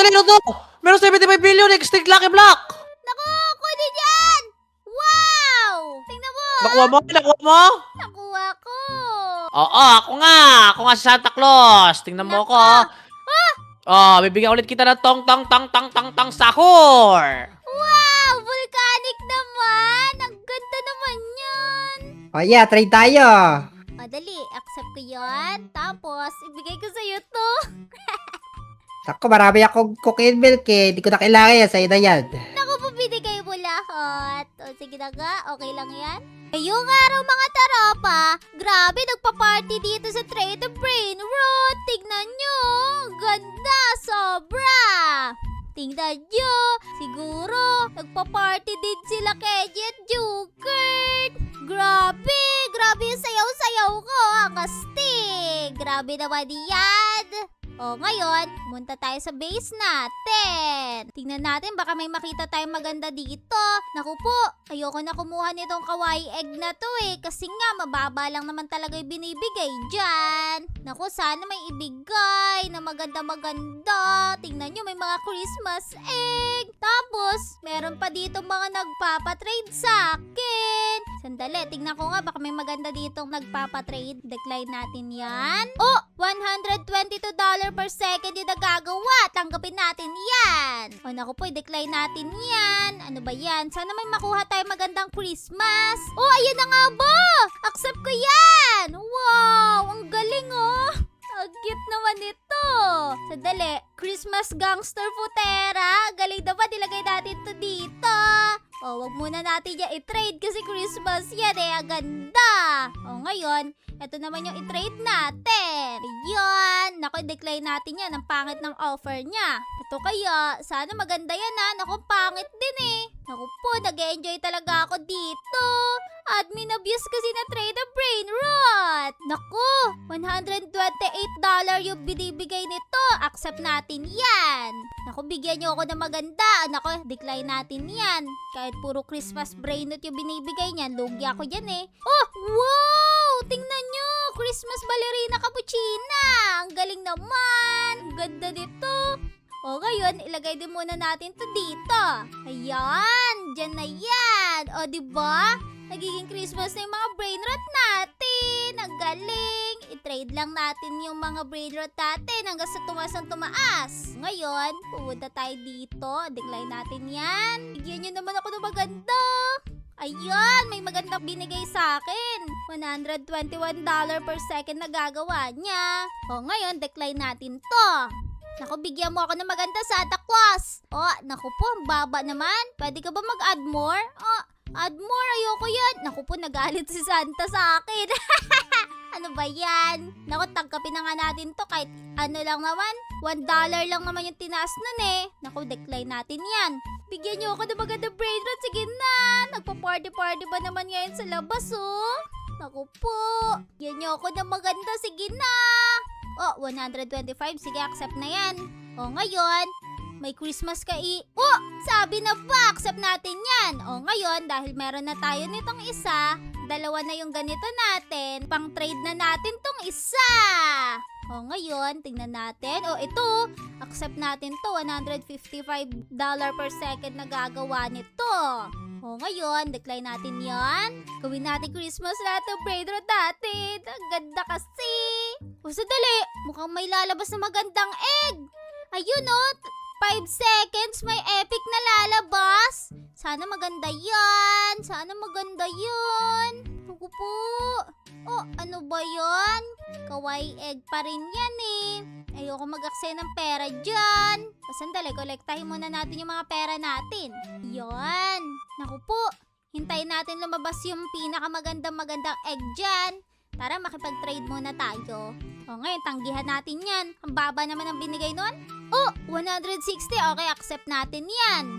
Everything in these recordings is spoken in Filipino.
magkano to? Meron 75 billion, extinct Lucky Block! Naku, kunin yan! Wow! Tingnan mo! Nakuha mo? Nakuha mo? Nakuha ko! Oo, ako nga! Ako nga si Santa Claus! Tingnan mo ako. Oh, bibigyan ulit kita ng tong sahur! Wow! Volcanic naman! Ang ganda naman yan! O yeah, trade tayo. Madali, accept ko yan. Tapos, ibigay ko sa'yo to. Ako, marami akong cocaine milk eh. Hindi ko na kailangan yan. Sa'yo na yan. Naku po, binigay mo lahat. O, sige na nga, okay lang yan. Ngayong araw mga taropa, grabe nagpa-party dito sa Trade the Brain Road. Tignan nyo, ang ganda, sobra. Tingnan nyo, siguro nagpa-party din sila Keji at Jugert. Grabe, grabe yung sayaw-sayaw ko, ang astig. Grabe naman yan. O ngayon, munta tayo sa base natin. Tingnan natin, baka may makita tayong maganda dito. Naku po, ayoko na kumuha nitong kawaii egg na to eh. Kasi nga, mababa lang naman talaga yung binibigay dyan. Naku, sana may ibigay na maganda-maganda. Tingnan nyo, may mga Christmas egg. Tapos, meron pa dito mga nagpapatrade sa akin. Sandali, tingnan ko nga, baka may maganda ditong nagpapatrade. Decline natin yan. Oh, $122 per second yung nagagawa. Tanggapin natin yan. O naku po, decline natin yan. Ano ba yan? Sana may makuha tayo magandang Christmas. Oh, ayun na nga ba? Accept ko yan. Wow, ang galing oh. Ang cute naman ito. Sandali, Christmas Gangster Futera. Galing naman, ilagay natin to dito. O, wag muna natin yan i-trade kasi Christmas yan eh. Ang ganda. O, ngayon, ito naman yung i-trade natin. Yan. Naku, decline natin yan. Ang pangit ng offer niya. Ito kaya, sana maganda yan ha. Naku, pangit din eh. Naku po, nag-enjoy talaga ako dito. Admin abuse kasi na Trade the Brain Rot. Naku, $128 yung binibigay nito. Accept natin yan. Naku, bigyan nyo ako ng maganda. Naku, decline natin yan. Kahit puro Christmas brain rot yung binibigay niyan, lugi ako dyan eh. Oh, wow! Tingnan nyo! Christmas ballerina cappuccina! Ang galing naman! Ang ganda nito! O ngayon, ilagay din muna natin to dito. Ayan! Diyan na yan! O diba? Nagiging Christmas na yung mga brain rot natin! Ang galing! I-trade lang natin yung mga brain rot natin hanggang sa tumaas ang tumaas. Ngayon, pupunta tayo dito. Decline natin yan. Bigyan nyo naman ako ng maganda. Ayan, may magandang binigay sa akin. $121 per second na gagawa niya. O ngayon, decline natin to. Naku, bigyan mo ako ng maganda, Santa Claus. O, naku po, ang baba naman. Pwede ka ba mag-add more? O, add more, ayoko yan. Naku po, nagalit si Santa sa akin. Ano ba yan? Naku, tangkapin na nga natin to kahit ano lang naman. $1 lang naman yung tinaas nun eh. Naku, decline natin yan. Bigyan niyo ako ng maganda brain rot. Sige na. Nagpa-party-party ba naman ngayon sa labas oh? Naku po. Bigyan niyo ako ng maganda. Sige na. Oh, 125. Sige, accept na yan. O, ngayon, may Christmas Oh, sabi na ba? Accept natin yan. O, ngayon, dahil meron na tayo nitong isa, dalawa na yung ganito natin, pang trade na natin tong isa. O, ngayon, tingnan natin. O, ito, accept natin to. $155 per second na gagawa nito. O, ngayon, decline natin yan. Gawin natin Christmas lahat ng brain rot natin. Ang ganda kasi. O, sadali. Mukhang may lalabas na magandang egg. Ayun o. 5 seconds, may epic na lalabas. Sana maganda yan. Sana maganda yun. Naku po. Oh, ano ba yan? Kawaii egg pa rin yan eh. Ayoko mag-aksaya ng pera dyan. O sandali, kolektahin muna natin yung mga pera natin. Yan. Naku po. Hintayin natin lumabas yung pinakamagandang egg dyan. Tara, makipag-trade muna tayo. O ngayon, tanggihan natin yan. Ang baba naman ang binigay nun. Oh, 160. Okay, accept natin yan.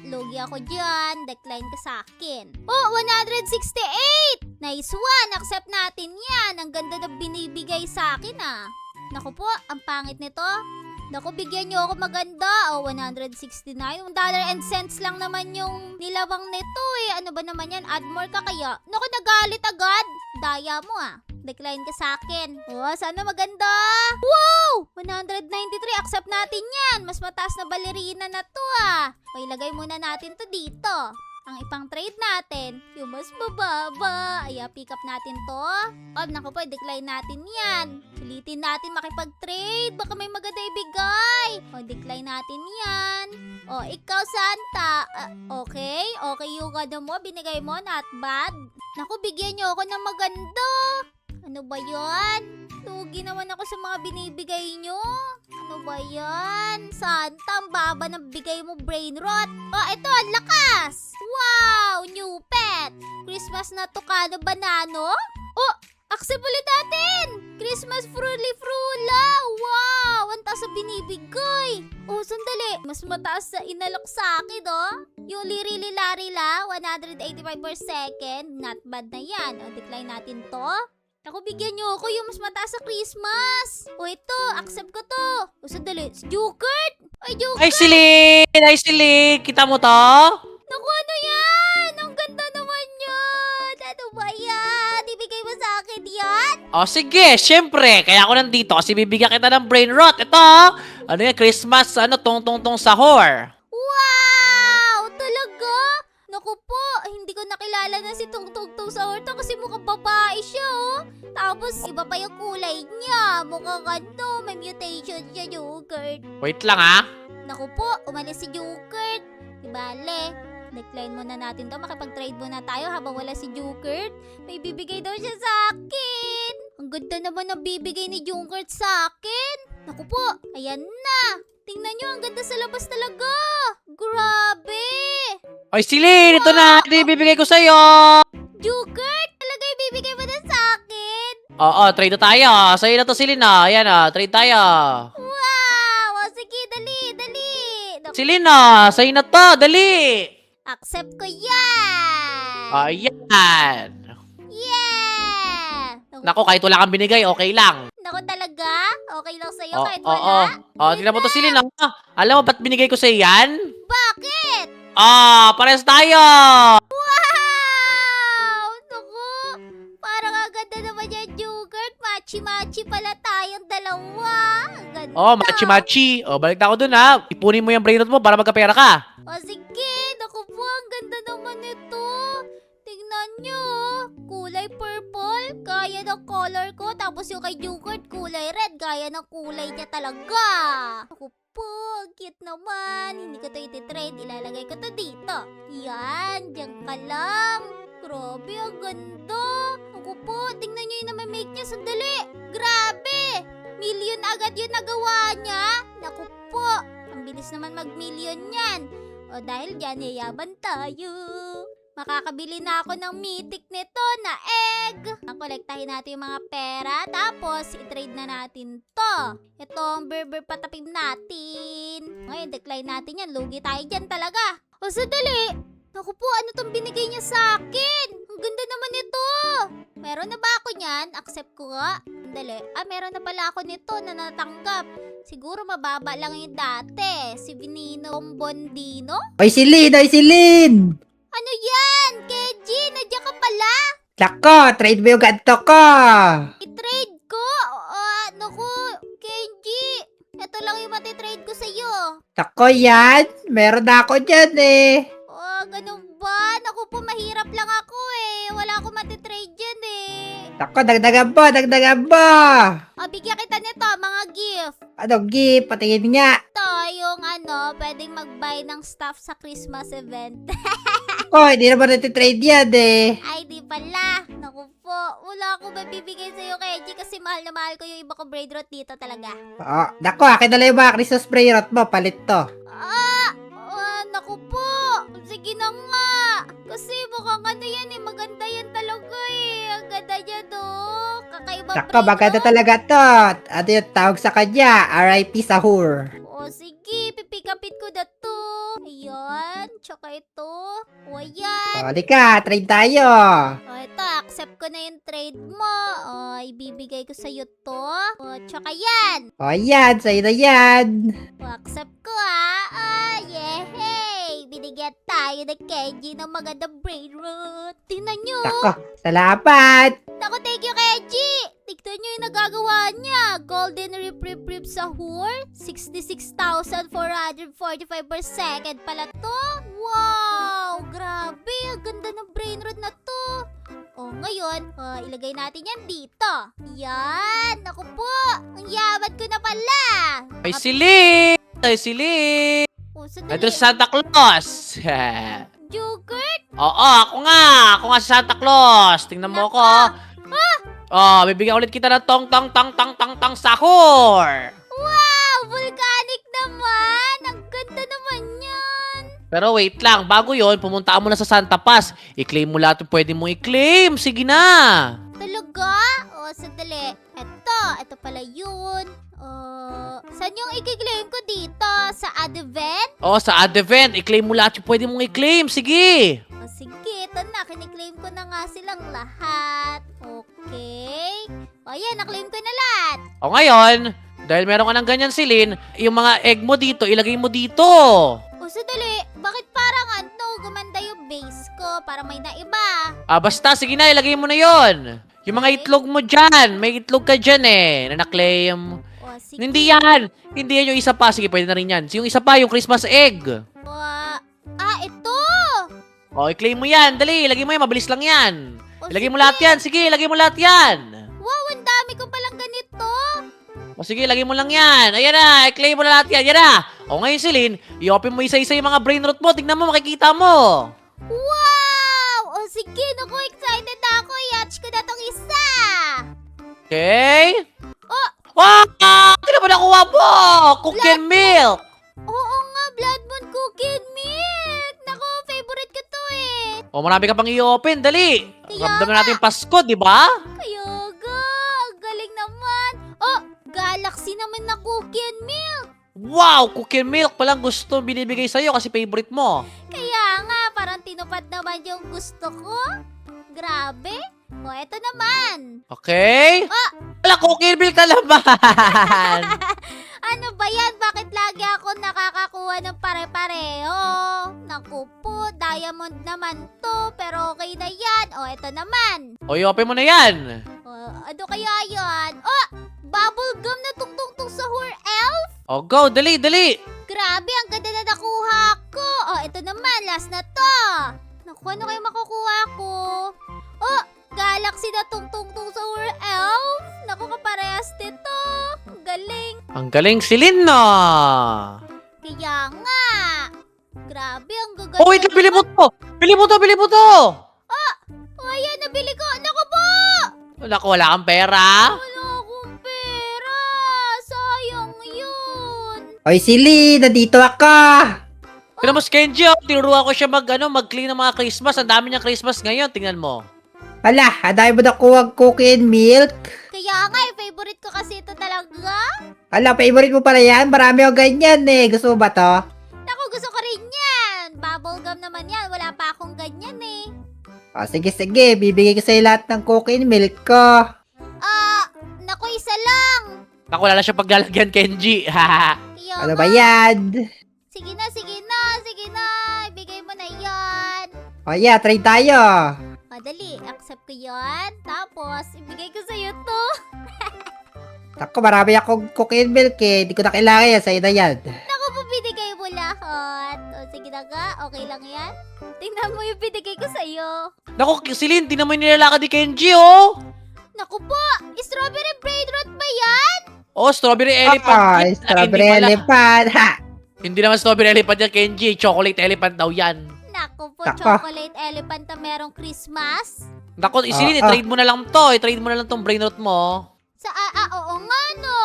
Lugi ako dyan. Decline ka sa akin. Oh, 168. Nice one. Accept natin yan. Ang ganda na binibigay sa akin ah. Naku po, ang pangit nito. Naku, bigyan nyo ako maganda. O, $169. $1.00 lang naman yung nilawang nito eh. Ano ba naman yan? Add more ka kaya? Naku, nagalit agad. Daya mo ah. Decline ka sa akin. Oh, sana maganda. Wow! 193. Accept natin yan. Mas mataas na ballerina na to Okay, ilagay muna natin to dito. Ang ipang trade natin, yung mas mababa. Ay, pick up natin to. Naku po, decline natin yan. Sulitin natin makipag-trade. Baka may maganda ibigay. Decline natin yan. Ikaw, Santa. Okay yung mo, binigay mo, not bad. Naku, bigyan nyo ako ng maganda. Ano ba yan? Lugi naman ako sa mga binibigay nyo. Ano ba yan? Santa, ang baba ng bigay mo, brain rot. Ito, ang lakas. Wow, new pet. Christmas na Tucano Banano. Accept ulit natin. Christmas Fruli Frula. Wow, ang taas na binibigay. Sandali. Mas mataas sa inalok sa akin, Yung liri-lila-rila, 185 per second. Not bad na yan. Decline natin to. Ako, bigyan nyo ako yung mas mataas sa Christmas. Ito, accept ko to. Sandali, si Jukert. Jukert. Ay, Silin! Kita mo to? Naku, ano yan? Ang ganda naman yan. Ano ba yan? Ibigay mo sa akin yan? Sige, syempre. Kaya ako nandito kasi bibigyan kita ng brain rot. Ito, ano yan, Christmas, tong sahur. Wow! Talaga? Naku po, hindi ko nakilala na si Tungtungtong sa horto kasi mukhang babae siya, Tapos, iba pa yung kulay niya. Mukhang may mutation siya, Jukert. Wait lang, Naku po, umalis si Jukert. Ibale, decline muna natin to. Makipag-trade muna tayo habang wala si Jukert. May bibigay daw siya sa akin. Ang ganda naman ng bibigay ni Jukert sa akin. Naku po, ayan na. Tingnan nyo, ang ganda sa labas talaga. Grabe. Ay, Silin, ito na. Ito yung bibigay ko sa'yo. Jukert, talaga yung bibigay mo na sa akin? Trade na tayo. Sa'yo na to, Silin, Ayan, trade tayo. Wow, sige, dali. Naku, Silin, sa'yo na to. Dali. accept ko yan. Ayan. Yeah. Naku, kahit wala kang binigay, okay lang. Naku, talaga? Okay lang sa'yo kahit wala? Tingnan mo to, Silin, Alam mo ba't binigay ko sa'yo yan? Bakit? Pares tayo. Wow! Naku, parang ang ganda naman yan, Jugert. Machi-machi pala tayong dalawa. Ang ganda. Machi-machi. Balik na ako dun, Ipunin mo yung brain rot mo para magkapera ka. Sige, naku po, ang ganda naman ito. Tingnan nyo, kulay purple, gaya ng color ko. Tapos yung kay Jugert, kulay red, gaya ng kulay niya talaga. Naku po, cute naman. Hindi ko ito ititrade, ilalagay ko to dito. Yan, diyan ka lang. Grabe, ang ganda. Naku po, tingnan nyo yung namamake niya. Sandali, grabe. Million agad yung nagawa niya. Naku po, ang bilis naman mag-million yan. Dahil dyan, yayaman tayo. Makakabili na ako ng mythic nito na egg. Kolektahin natin yung mga pera. Tapos, i-trade na natin to. Ito ang Berber patapim natin. Ngayon, decline natin yan. Lugi tayo dyan talaga. Sandali. Naku po, ano tong binigay niya sa akin? Ang ganda naman nito. Meron na ba ako niyan? Accept ko nga. Sandali. Meron na pala ako nito na natanggap. Siguro mababa lang yung dati. Si Vinino Bondino? Oy, Silin! Ano yan? Kenji, nandiyan ka pala? Nako, trade mo yung ganto ko. I-trade ko? Naku, Kenji. Ito lang yung matitrade ko sa'yo. Nako yan, meron na ako dyan Ganun ba? Naku po, mahirap lang ako Wala akong matitrade dyan Nako, dagdagan mo. Bigyan kita nito, mga gift. Anong gift? Patingin nga. Ito, yung pwedeng mag-buy ng stuff sa Christmas event. Hindi naman natitrade yan Ay, di pala. Naku po, wala akong mabibigay sa'yo, Kenji, kasi mahal na mahal ko yung iba kong braid rot dito talaga. Nako, akin na lang yung mga Christmas spray rot mo. Palit to. Naku po. Sige na nga. Kasi mukhang yan maganda yan talaga Ang ganda niya Kakaibang Nako, maganda talaga to. Ano yung tawag sa kanya? RIP Sahur. Sige, pipikapit ko na to. Ayan, tsaka ito. Ayan. Halika, trade tayo. Ito, accept ko na yung trade mo. Ibibigay ko sa'yo to. Tsaka yan. Yan, sa'yo na yan. Accept ko yehey! Binigyan tayo ng Kenji ng magandang brain root. Tingnan nyo. Nako, salamat. Naku, thank you, Kenji! Tignan nyo yung nagagawa niya. Golden Rip Sahur. 66,445 per second pala to. Wow! Grabe! Ang ganda ng brain rot na to. O, ngayon, ilagay natin yan dito. Yan! Naku po! Ang yaman ko na pala! Ay, Celine! Ay, Celine! O, Ito sandali. si Santa Claus. Jugert? Oo, ako nga. Ako nga si Santa Claus. Tingnan mo ako. Oh, bibigyan ulit kita ng tong sahur. Wow! Volcanic naman! Ang ganda naman yan! Pero wait lang, bago yon, pumunta mo na sa Santa Paz. I-claim mo lahat yung pwede mong i-claim. Sige na. Talaga? O, sandali. Ito pala yun. Saan yung i-claim ko dito? Sa ad event? Oh, sa ad event, i-claim mo lahat yung pwede mong i-claim. Sige. O, sige. Ito na. Kiniklaim ko na nga silang lahat. Okay. O, yan. Naklaim ko na lahat. O ngayon, dahil meron ka ng ganyan, Celine, yung mga egg mo dito, ilagay mo dito. O, sandali. Bakit parang gumanda yung base ko? Para may naiba. Ah, basta, sige na, ilagay mo na yon. Yung mga itlog mo dyan, may itlog ka dyan na na-claim. O, sige. Hindi yan. Hindi yan yung isa pa. Sige, pwede na rin yan. Yung isa pa, yung Christmas egg. O, ito. O, i-claim mo yan. Dali, ilagay mo yan. Mabilis lang yan. O, Ilagay mo sige. lahat yan. Sige, ilagay mo lahat yan. Wow, ang dami ko palang ganito. O sige, ilagay mo lang yan. Ayan na, i-claim mo na lahat yan. Yan na. O ngayon, Celine, i-open mo isa-isa yung mga brain rot mo. Tignan mo, makikita mo. Wow! O sige, naku, excited na ako. I-hatch ko na tong isa. Okay? Oh! Wow! Tignan mo nakuha mo! Cookie and milk! Oo nga, Blood Moon Cookie and Milk. Naku, favorite ko to eh. O, marami ka pang i-open. Dali. Kaya Ramdaman nga. natin yung Pasko, di ba? Kaya ga, ang galing naman. Oh, Galaxy naman na Cookie and Milk. Wow! Cookie and milk palang gusto binibigay sa'yo kasi favorite mo. Kaya nga, parang tinupad naman yung gusto ko. Grabe. O, eto naman. Okay? Ah! Wala, cookie and milk na naman! Ano ba yan? Bakit lagi ako nakakakuha ng pare-pareho? Naku po, diamond naman to. Pero okay na yan. O, eto naman. O, i-open mo na yan. O, ano kaya yan? Oh, bubble gum na tungtong sahur elf? O, go! Dali, dali! Grabe, ang ganda na nakuha ko. O, ito naman, last na to. Naku, ano kayo makukuha ko? Oh, Galaxy na tungtong sahur elf? Naku, kaparehas nito. Ang galing. Ang galing, Celine na! Kaya nga. Grabe, ang gaganda. Oh, wait lang, bili mo to! Bili mo to, bili mo to! Oh, ayan, nabili ko. Naku po! Naku, wala kang pera. Wala akong pera. Sayang yun. Oy, Celine, nandito ako. Tingnan mo si Kenji, oh. Tinuruan ko siya mag-clean ng mga Christmas. Ang dami niyang Christmas ngayon. Tingnan mo. Hala, ang dami mo nakuha cookie and milk. Kaya nga, favorite ko kasi ito talaga. Hala, favorite mo pala yan. Marami ako ganyan eh. Gusto mo ba to? Naku, gusto ko rin yan. Bubblegum naman yan. Wala pa akong ganyan eh. O, sige, sige. Bibigay ko sa'yo lahat ng cookie and milk ko. Naku, isa lang. Naku, wala siya paglalagyan, Kenji. Haha. Kaya Ano nga. ba yan? Sige na, sige na, sige na. Ibigay mo na yan. O, yeah, try tayo. O, dali. Accept ko yan. Tapos, ibigay ko sa'yo to. Ako, marami akong cookie and milk eh. Hindi ko na kailangan yan. Sa'yo na yan. Naku po, binigay mo lahat. O, sige na nga. Okay lang yan. Tingnan mo yung binigay ko sa'yo. Naku, Celine, tingnan mo yung nilalakad ni Kenji, oh. Naku po, strawberry brain rot ba yan? Oh, strawberry elephant. Ah, yan. strawberry Hindi pala. elephant. Ha! Hindi naman strawberry elephant yan, Kenji. Chocolate elephant daw yan. Naku po, Nako. chocolate elephant na merong Christmas. Naku, Celine, Ah, i-trade mo na lang to. I-trade mo na lang tong brain rot mo. Sa, oo nga no.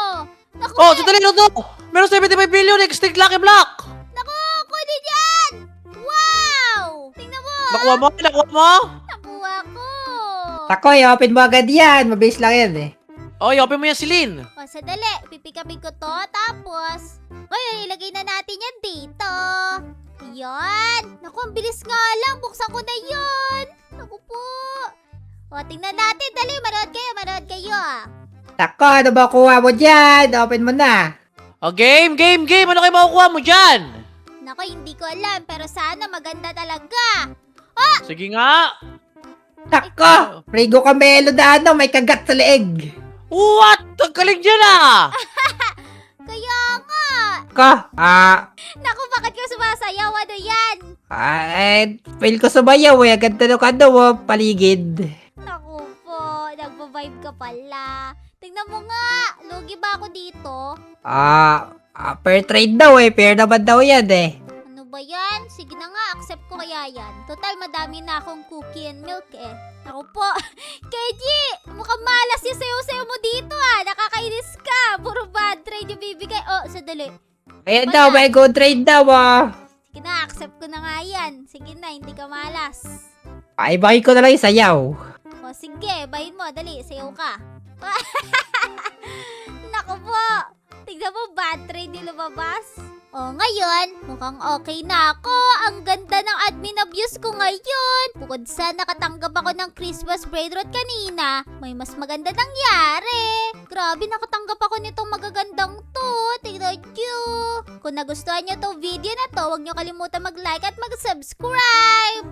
Naku, Oh, sandali, no, no. Meron 75 billion, extinct Lucky Block. naku, kunin yan! Wow! Tingnan mo, Nakuha mo? Nakuha mo? nakuha ko. Ako, i-open mo agad yan. Mabilis lang yan eh. Oh, i-open mo yan, Celine. O, sandali, pipikapin ko to, tapos, ngayon, ilagay na natin yan dito. Ayan. Naku, ang bilis nga lang, buksan ko na yun. Naku po. O, tingnan natin, dali, manood kayo ah. Ako, ano ba kuha mo dyan? Open mo na. Oh, game. Ano kayo makukuha mo dyan? Naku, hindi ko alam, pero sana maganda talaga. Sige nga. Nako! Frigo Camelo na may kagat sa leeg. What? Ang galing dyan ah! Kaya nga. Ka, Naku, bakit ka sumasayaw? Ano yan? feel ko sumayaw eh. Ang ganda ng paligid. Naku po, nagbabibe ka pala. Tingnan mo nga, lugi ba ako dito? Fair trade daw eh. Fair naman daw yan eh. Ano ba yan? Sige na nga, accept ko kaya yan. Total, madami na akong cookie and milk eh. Naku po, Keji, mukhang malas yung sayo-sayo mo dito ah. Nakakainis ka. Puro bad trade yung bibigay. Oh, sadali. Ayan daw, may good trade daw Sige na, accept ko na nga yan. Sige na, hindi ka malas. Paibahin ko na lang yung sayaw. O sige, bayin mo, dali, sayaw ka. Naku po, tignan mo, bad trade yung lumabas. O ngayon, mukhang okay na ako. Ang ganda ng admin abuse ko ngayon. Bukod sa nakatanggap ako ng Christmas braid rot kanina, may mas maganda nangyari. Grabe, nakatanggap ako nitong magagandang to. Tignan nyo. Kung nagustuhan nyo tong video na to, huwag nyo kalimutan mag-like at mag-subscribe.